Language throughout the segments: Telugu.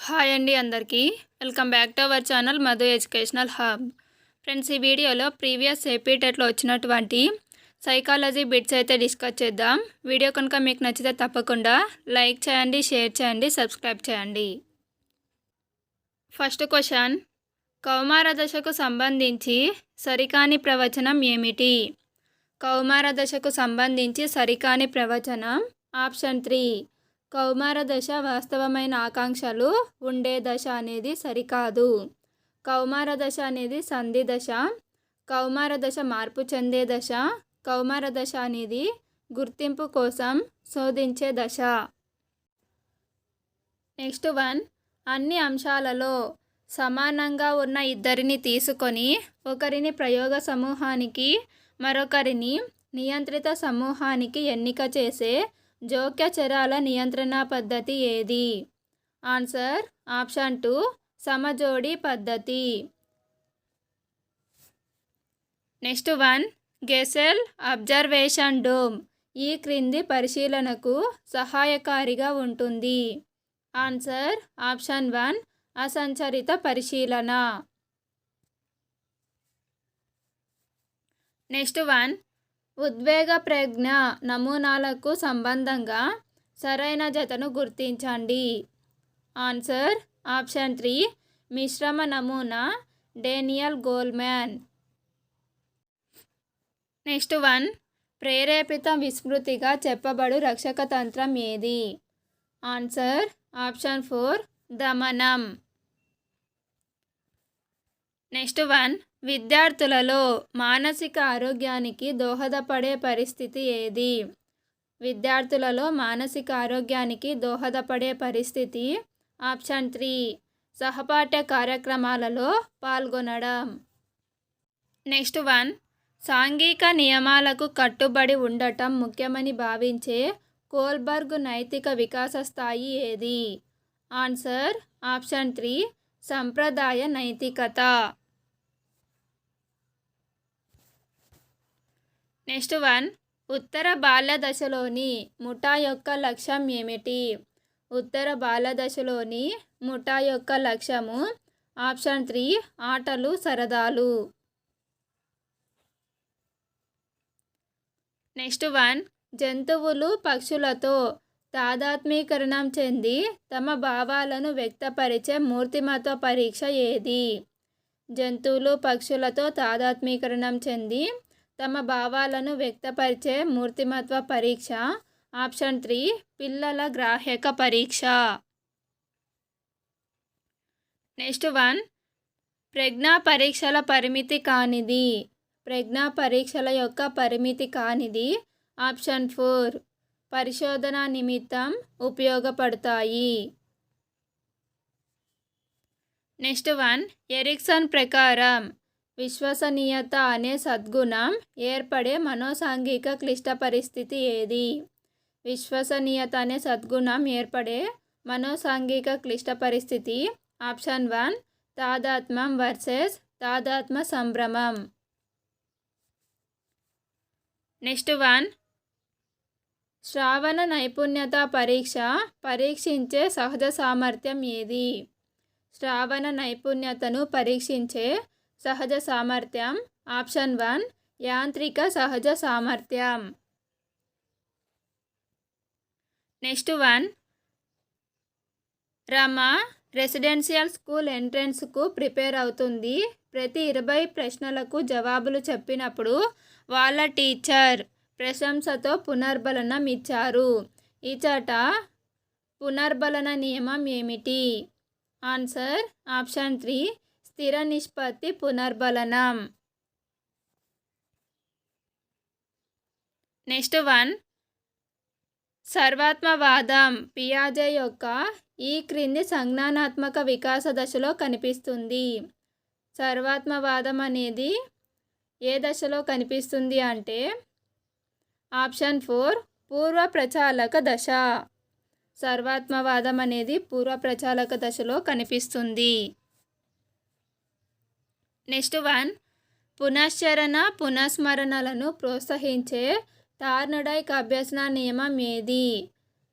హాయ్ అండి అందరికీ welcome back to our channel Madhu educational hub. Friends, ఈ వీడియోలో ప్రీవియస్ ఏపీ టెట్లో వచ్చినటువంటి సైకాలజీ బిట్స్ అయితే డిస్కస్ చేద్దాం. వీడియో కనుక మీకు నచ్చితే తప్పకుండా లైక్ చేయండి, షేర్ చేయండి, సబ్స్క్రైబ్ చేయండి. ఫస్ట్ క్వశ్చన్, కౌమార దశకు సంబంధించి సరికాని ప్రవచనం ఏమిటి? కౌమార దశకు సంబంధించి సరికాని ప్రవచనం ఆప్షన్ 3 కౌమార దశ వాస్తవమైన ఆకాంక్షలు ఉండే దశ అనేది సరికాదు. కౌమార దశ అనేది సంధి దశ. కౌమార దశ మార్పు చెందే దశ. కౌమార దశ అనేది గుర్తింపు కోసం శోధించే దశ. నెక్స్ట్ వన్, అన్ని అంశాలలో సమానంగా ఉన్న ఇద్దరిని తీసుకొని ఒకరిని ప్రయోగ సమూహానికి మరొకరిని నియంత్రిత సమూహానికి ఎన్నిక చేసే జోక్య చరాల నియంత్రణ పద్ధతి ఏది? ఆన్సర్ ఆప్షన్ 2 సమజోడి పద్ధతి. నెక్స్ట్ వన్, గెసెల్ అబ్జర్వేషన్ డోమ్ ఈ క్రింది పరిశీలనకు సహాయకారిగా ఉంటుంది. ఆన్సర్ ఆప్షన్ 1 అసంచరిత పరిశీలన. నెక్స్ట్ వన్, ఉద్వేగ ప్రజ్ఞ నమూనాలకు సంబంధంగా సరైన జతను గుర్తించండి. ఆన్సర్ ఆప్షన్ 3 మిశ్రమ నమూనా డేనియల్ గోల్మాన్. నెక్స్ట్ వన్, ప్రేరేపిత విస్మృతిగా చెప్పబడు రక్షక తంత్రం ఏది? Answer option 4 దమనం. నెక్స్ట్ వన్, విద్యార్థులలో మానసిక ఆరోగ్యానికి దోహదపడే పరిస్థితి ఏది? విద్యార్థులలో మానసిక ఆరోగ్యానికి దోహదపడే పరిస్థితి ఆప్షన్ 3 సహపాఠ్య కార్యక్రమాలలో పాల్గొనడం. నెక్స్ట్ వన్, సాంఘిక నియమాలకు కట్టుబడి ఉండటం ముఖ్యమని భావించే కోల్బర్గ్ నైతిక వికాస స్థాయి ఏది? ఆన్సర్ ఆప్షన్ 3 సంప్రదాయ నైతికత. నెక్స్ట్ వన్, ఉత్తర బాల్య దశలోని ముఠా యొక్క లక్ష్యం ఏమిటి? ఉత్తర బాల్య దశలోని ముఠా యొక్క లక్ష్యము ఆప్షన్ 3 ఆటలు సరదాలు. నెక్స్ట్ వన్, జంతువులు పక్షులతో తాదాత్మీకరణం చెంది తమ భావాలను వ్యక్తపరిచే మూర్తిమత్వ పరీక్ష ఏది? జంతువులు పక్షులతో తాదాత్మీకరణం చెంది తమ భావాలను వ్యక్తపరిచే మూర్తిమత్వ పరీక్ష ఆప్షన్ 3 పిల్లల గ్రాహ్యక పరీక్ష. నెక్స్ట్ వన్, ప్రజ్ఞా పరీక్షల పరిమితి కానిది. ప్రజ్ఞా పరీక్షల యొక్క పరిమితి కానిది ఆప్షన్ 4 పరిశోధన నిమిత్తం ఉపయోగపడతాయి. నెక్స్ట్ వన్, ఎరిక్సన్ ప్రకారం విశ్వసనీయత అనే సద్గుణం ఏర్పడే మనోసాంఘిక క్లిష్ట పరిస్థితి ఏది? విశ్వసనీయత అనే సద్గుణం ఏర్పడే మనోసాంఘిక క్లిష్ట పరిస్థితి ఆప్షన్ 1 తాదాత్మ్యం వర్సెస్ తాదాత్మ సంభ్రమం. నెక్స్ట్ వన్, శ్రావణ నైపుణ్యత పరీక్ష పరీక్షించే సహజ సామర్థ్యం ఏది? శ్రావణ నైపుణ్యతను పరీక్షించే సహజ సామర్థ్యం ఆప్షన్ 1 యాంత్రిక సహజ సామర్థ్యం. Next one, Rama residential school ఎంట్రన్స్కు ప్రిపేర్ అవుతుంది. ప్రతి 20 ప్రశ్నలకు జవాబులు చెప్పినప్పుడు వాళ్ళ టీచర్ ప్రశంసతో పునర్బలనం ఇచ్చారు. ఇచట పునర్బలన నియమం ఏమిటి? ఆన్సర్ ఆప్షన్ 3 స్థిర నిష్పత్తి పునర్బలనం. నెక్స్ట్ వన్, సర్వాత్మవాదం పియాజే యొక్క ఈ క్రింది సంజ్ఞానాత్మక వికాస దశలో కనిపిస్తుంది. సర్వాత్మవాదం అనేది ఏ దశలో కనిపిస్తుంది అంటే ఆప్షన్ 4 పూర్వ ప్రచాలక దశ. సర్వాత్మవాదం అనేది పూర్వ ప్రచాలక దశలో కనిపిస్తుంది. నెక్స్ట్ వన్, పునశ్చరణ పునఃస్మరణలను ప్రోత్సహించే టార్నడైక్ అభ్యసన నియమం ఏది?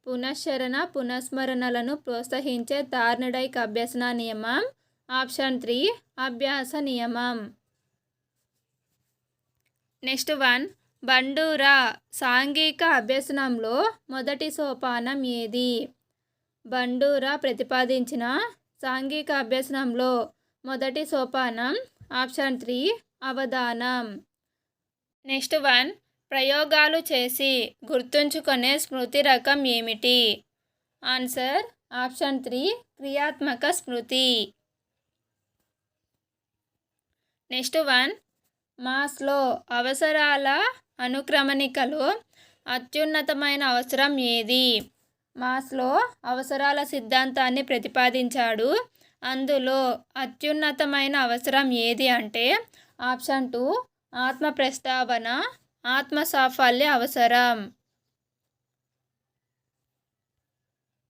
పునశ్చరణ పునఃస్మరణలను ప్రోత్సహించే థార్న్డైక్ అభ్యసన నియమం. ఆప్షన్ 3 అభ్యాస నియమం. నెక్స్ట్ 1 బండూరా సాంఘిక అభ్యసనంలో మొదటి సోపానం ఏది? బండూరా ప్రతిపాదించిన సాంఘిక అభ్యసనంలో మొదటి సోపానం ఆప్షన్ 3 అవధానం. నెక్స్ట్ 1 ప్రయోగాలు చేసి గుర్తుంచుకునే స్మృతి రకం ఏమిటి? ఆన్సర్ ఆప్షన్ 3 క్రియాత్మక స్మృతి. నెక్స్ట్ 1 మాస్లో అవసరాల అనుక్రమణికలో అత్యున్నతమైన అవసరం ఏది? మాస్లో అవసరాల సిద్ధాంతాన్ని ప్రతిపాదించాడు. అందులో అత్యున్నతమైన అవసరం ఏది అంటే ఆప్షన్ 2 ఆత్మ ప్రస్తావన ఆత్మ సాఫల్య అవసరం.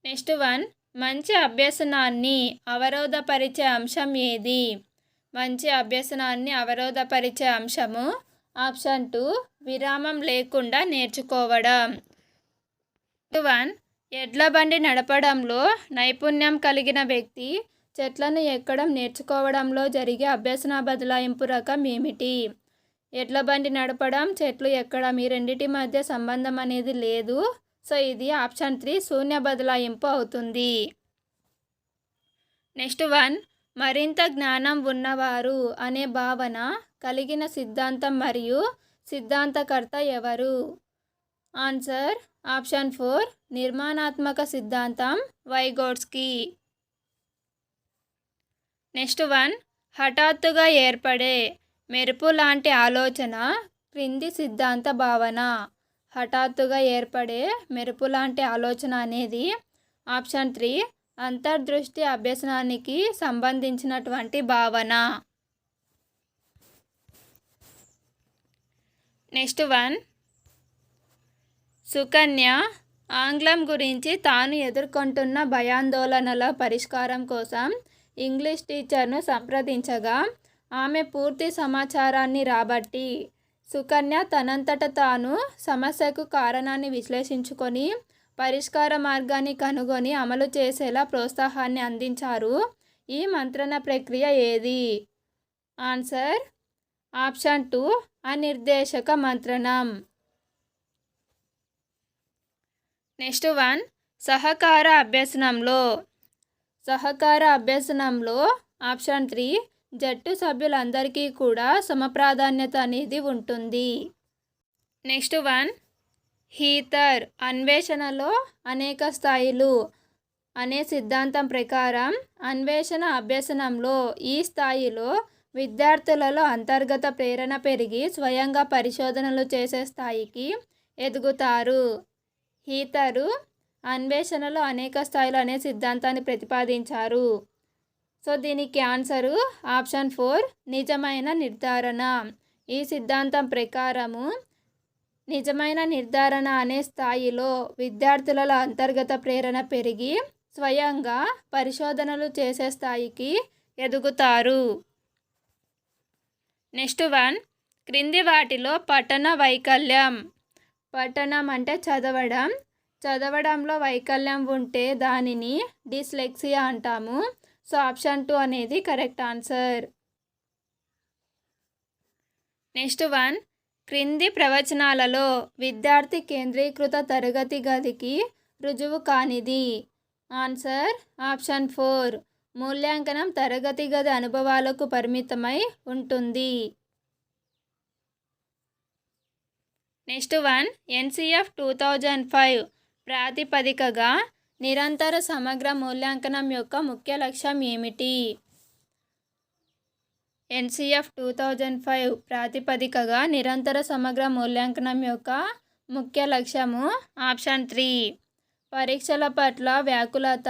నెక్స్ట్ 1 మంచి అభ్యసనాన్ని అవరోధపరిచే అంశం ఏది? మంచి అభ్యసనాన్ని అవరోధపరిచే అంశము ఆప్షన్ 2 విరామం లేకుండా నేర్చుకోవడం. 1 ఎడ్ల బండి నడపడంలో నైపుణ్యం కలిగిన వ్యక్తి చెట్లను ఎక్కడం నేర్చుకోవడంలో జరిగే అభ్యసన బదలాయింపు రకం ఏమిటి? ఎడ్ల బండి నడపడం చెట్లు ఎక్కడం ఈ రెండింటి మధ్య సంబంధం అనేది లేదు. సో ఇది ఆప్షన్ 3 శూన్య బదలాయింపు అవుతుంది. నెక్స్ట్ 1 మరింత జ్ఞానం ఉన్నవారు అనే భావన కలిగిన సిద్ధాంతం మరియు సిద్ధాంతకర్త ఎవరు? ఆన్సర్ ఆప్షన్ 4 నిర్మాణాత్మక సిద్ధాంతం వైగోట్స్కీ. నెక్స్ట్ 1 హఠాత్తుగా ఏర్పడే మెరుపు లాంటి ఆలోచన క్రింది సిద్ధాంత భావన. హఠాత్తుగా ఏర్పడే మెరుపు లాంటి ఆలోచన అనేది ఆప్షన్ 3 అంతర్దృష్టి అభ్యసనానికి సంబంధించినటువంటి భావన. నెక్స్ట్ 1 సుకన్య ఆంగ్లం గురించి తాను ఎదుర్కొంటున్న భయాందోళనల పరిష్కారం కోసం ఇంగ్లీష్ టీచర్ను సంప్రదించగా ఆమె పూర్తి సమాచారాన్ని రాబట్టి సుకన్య తనంతట తాను సమస్యకు కారణాన్ని విశ్లేషించుకొని పరిష్కార మార్గాన్ని కనుగొని అమలు చేసేలా ప్రోత్సాహాన్ని అందించారు. ఈ మంత్రణ ప్రక్రియ ఏది? Answer option 2 అనిర్దేశక మంత్రణం. నెక్స్ట్ 1 సహకార అభ్యసనంలో ఆప్షన్ 3 జట్టు సభ్యులందరికీ కూడా సమప్రాధాన్యత అనేది ఉంటుంది. నెక్స్ట్ 1 హీథర్ అన్వేషణలో అనేక స్థాయిలు అనే సిద్ధాంతం ప్రకారం అన్వేషణ అభ్యసనంలో ఈ స్థాయిలో విద్యార్థులలో అంతర్గత ప్రేరణ పెరిగి స్వయంగా పరిశోధనలు చేసే స్థాయికి ఎదుగుతారు. హీథరు అన్వేషణలో అనేక స్థాయిలు అనే సిద్ధాంతాన్ని ప్రతిపాదించారు. సో దీనికి ఆన్సరు ఆప్షన్ 4 నిజమైన నిర్ధారణ. ఈ సిద్ధాంతం ప్రకారము నిజమైన నిర్ధారణ అనే స్థాయిలో విద్యార్థులలో అంతర్గత ప్రేరణ పెరిగి స్వయంగా పరిశోధనలు చేసే స్థాయికి ఎదుగుతారు. నెక్స్ట్ 1 క్రింది వాటిలో పఠన వైకల్యం. పఠనం అంటే చదవడంలో వైకల్యం ఉంటే దానిని డిస్లెక్సియా అంటాము. సో ఆప్షన్ 2 అనేది కరెక్ట్ ఆన్సర్. నెక్స్ట్ 1 క్రింది ప్రవచనాలలో విద్యార్థి కేంద్రీకృత తరగతి గదికి రుజువు కానిది. ఆన్సర్ ఆప్షన్ 4 మూల్యాంకనం తరగతి గది అనుభవాలకు పరిమితమై ఉంటుంది. నెక్స్ట్ 1 NCF 2005 ప్రాతిపదికగా నిరంతర సమగ్ర మూల్యాంకనం యొక్క ముఖ్య లక్ష్యం ఏమిటి? NCF 2005 ప్రాతిపదికగా నిరంతర సమగ్ర మూల్యాంకనం యొక్క ముఖ్య లక్ష్యము ఆప్షన్ 3 పరీక్షల పట్ల వ్యాకులత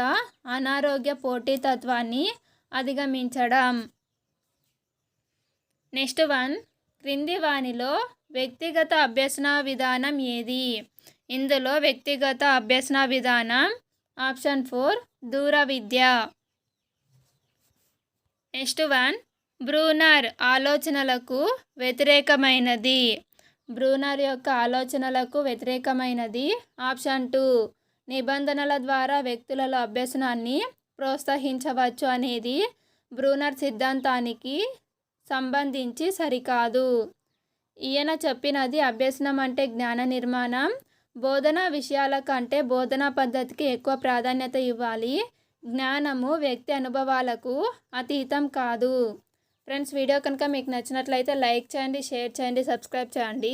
అనారోగ్య పోటీతత్వాన్ని అధిగమించడం. నెక్స్ట్ 1 క్రింది వానిలో వ్యక్తిగత అభ్యసన విధానం ఏది? ఇందులో వ్యక్తిగత అభ్యసన విధానం ఆప్షన్ 4 దూర విద్య. నెక్స్ట్ 1 బ్రూనర్ ఆలోచనలకు వ్యతిరేకమైనది. బ్రూనర్ యొక్క ఆలోచనలకు వ్యతిరేకమైనది ఆప్షన్ 2 నిబంధనల ద్వారా వ్యక్తులలో అభ్యసనాన్ని ప్రోత్సహించవచ్చు అనేది బ్రూనర్ సిద్ధాంతానికి సంబంధించి సరికాదు. ఈయన చెప్పినది అభ్యసనం అంటే జ్ఞాన నిర్మాణం, బోధనా విషయాల కంటే బోధనా పద్ధతికి ఎక్కువ ప్రాధాన్యత ఇవ్వాలి, జ్ఞానము వ్యక్తి అనుభవాలకు అతీతం కాదు. ఫ్రెండ్స్, వీడియో కనుక మీకు నచ్చినట్లయితే లైక్ చేయండి, షేర్ చేయండి, సబ్స్క్రైబ్ చేయండి.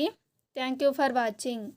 Thank you for watching.